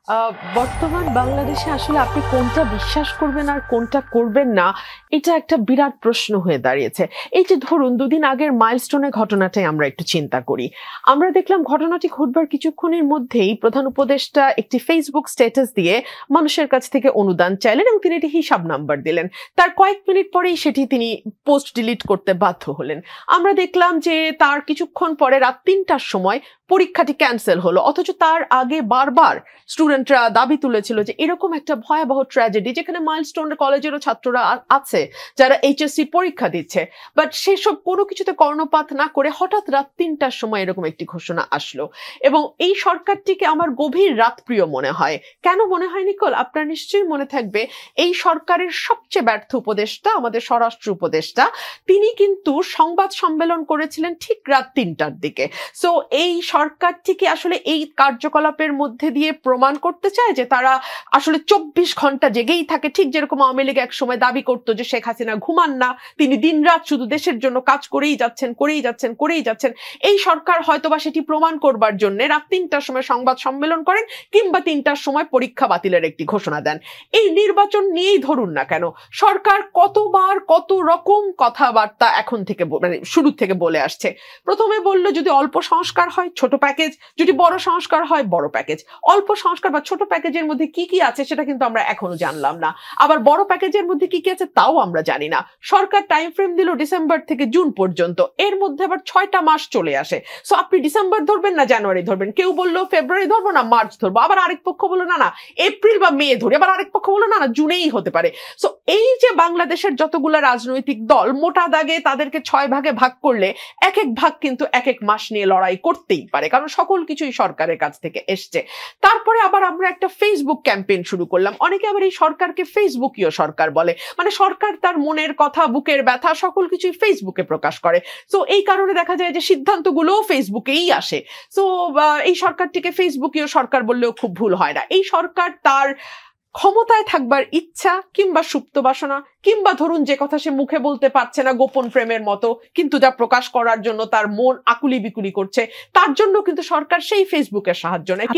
বর্তমান বাংলাদেশে আসলে আপনি কোনটা বিশ্বাস করবেন আর কোনটা করবেন না, এটা একটা বিরাট প্রশ্ন হয়ে দাঁড়িয়েছে। এই যে ধরুন দুদিন আগের মাইলস্টোনের ঘটনাটাই আমরা একটু চিন্তা করি। আমরা দেখলাম ঘটনাটি ঘটবার কিছুক্ষণের মধ্যেই প্রধান উপদেষ্টা একটি ফেসবুক স্ট্যাটাস দিয়ে মানুষের কাছ থেকে অনুদান চাইলেন এবং তিনি একটি হিসাব নাম্বার দিলেন। তার কয়েক মিনিট পরেই সেটি তিনি পোস্ট ডিলিট করতে বাধ্য হলেন। আমরা দেখলাম যে তার কিছুক্ষণ পরে রাত ৩টার সময় পরীক্ষাটি ক্যান্সেল হলো, অথচ তার আগে বারবার স্টুডেন্টরা দাবি তুলেছিল যে এরকম একটা ভয়াবহ ট্র্যাজেডি, যেখানে মাইলস্টোন কলেজেরও ছাত্ররা আছে যারা এইচএসসি পরীক্ষা দিচ্ছে, বাট সেসব কোনো কিছুতে কর্ণপাত না করে হঠাৎ রাত ৩টার সময় এরকম একটি ঘোষণা আসলো। এবং এই সরকারটিকে আমার গভীর রাতপ্রিয় মনে হয়। কেন মনে হয় নিকোল? আপনার নিশ্চয়ই মনে থাকবে এই সরকারের সবচেয়ে ব্যর্থ উপদেষ্টা, আমাদের স্বরাষ্ট্র উপদেষ্টা, তিনি কিন্তু সংবাদ সম্মেলন করেছিলেন ঠিক রাত ৩টার দিকে। সো এই সরকারটিকে আসলে এই কার্যকলাপের মধ্যে দিয়ে প্রমাণ করতে চায় যে তারা আসলে ২৪ ঘন্টা জেগেই থাকে, ঠিক যেরকম আওয়ামী লীগ এক সময় দাবি করতো যে শেখ হাসিনা ঘুমান না, তিনি দিনরাত শুধু দেশের জন্য কাজ করেই যাচ্ছেন। এই সরকার হয়তোবা সেটি প্রমাণ করবার জন্য রাত ৩টার সময় সংবাদ সম্মেলন করেন কিংবা ৩টার সময় পরীক্ষা বাতিলের একটি ঘোষণা দেন। এই নির্বাচন নিয়েই ধরুন না কেন, সরকার কতবার কত রকম কথাবার্তা এখন থেকে মানে শুরু থেকে বলে আসছে। প্রথমে বললো যদি অল্প সংস্কার হয় ছোট প্যাকেজ, যদি বড় সংস্কার হয় বড় প্যাকেজ। অল্প সংস্কার বা ছোট প্যাকেজের মধ্যে কি কি আছে সেটা কিন্তু আমরা এখনো জানলাম না, আবার বড় প্যাকেজের মধ্যে কি কি আছে তাও আমরা জানি না। সরকার টাইম ফ্রেম দিল ডিসেম্বর থেকে জুন পর্যন্ত, এর মধ্যে আবার 6টা মাস চলে আসে। সো আপনি ডিসেম্বর ধরবেন না জানুয়ারি ধরবেন, কেউ বললো ফেব্রুয়ারি ধরবো না মার্চ ধরবো, আবার আরেক পক্ষ বললো না না এপ্রিল বা মে ধরি, আবার আরেক পক্ষ বললো না না জুনেই হতে পারে। সো এই যে বাংলাদেশের যতগুলা রাজনৈতিক দল মোটা দাগে তাদেরকে 6 ভাগে ভাগ করলে এক এক ভাগ কিন্তু এক এক মাস নিয়ে লড়াই করতেই পারে, কারণ সকল কিছুই সরকারের কাছ থেকে এসছে। তারপরে আবার আমরা একটা ফেসবুক ক্যাম্পেইন শুরু করলাম। অনেকে আবার এই সরকারকে ফেসবুকীয় সরকার বলে, মানে সরকার তার মনের কথা, বুকের ব্যথা সকল কিছুই ফেসবুকে প্রকাশ করে। সো এই কারণে দেখা যায় যে সিদ্ধান্তগুলোও ফেসবুকেই আসে। সো এই সরকারটিকে ফেসবুকীয় সরকার বললেও খুব ভুল হয় না। এই সরকার তার ক্ষমতায় থাকবার ইচ্ছা কিংবা সুপ্ত বাসনা কিংবা ধরুন যে কথা সে মুখে বলতে পারছে না গোপন প্রেমের মতো, কিন্তু যা প্রকাশ করার জন্য তার মন আকুলি বিকুলি করছে, তার জন্য কিন্তু সরকার সেই ফেসবুকের সাহায্য নেয়।